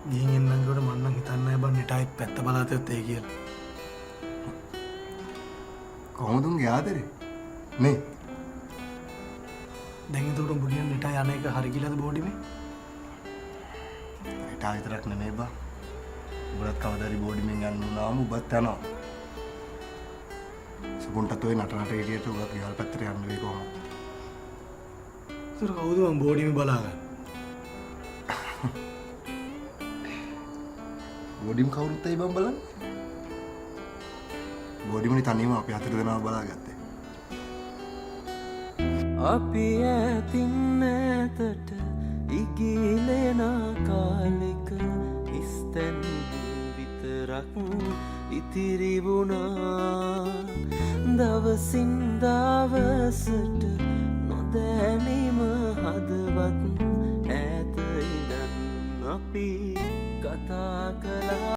ගිහින් එන්නම්කොට මම නම් හිතන්නේ නැහැ බං නිටායි පැත්ත බලාතත් ඒ කියලා. කොහොමද උන්ගේ ආදරේ? නේ. දැන් ඒකට උඹ කියන්නේ නිටායි අනේක හරි කියලාද බෝඩිමේ? නිටා විතරක් නෙමෙයි බං. උඹලත් කවදාරි බෝඩිමෙන් යන්න උනාම උඹත් යනවා. සුබුන්ටත් ඔය නටනට එළියට උගක් යාල් පැත්තට යන්න වෙයි කොහොමද? ඒතර කවුද මම බෝඩිමේ බලාගන්නේ? බෝඩිම කවුරුත් ඇයි බං බලන්නේ? බෝඩිමනේ තනියම අපි හතර දෙනාම බලාගත්තේ. අපි ඇතින් ඇතට ඉගිලෙන කාලෙක ඉස්තැන් විතරක් ඉතිරි වුණා. දවසින් දවසට නොදැනීම හදවත් ඈත ඉඳන් අපි කතා කළා.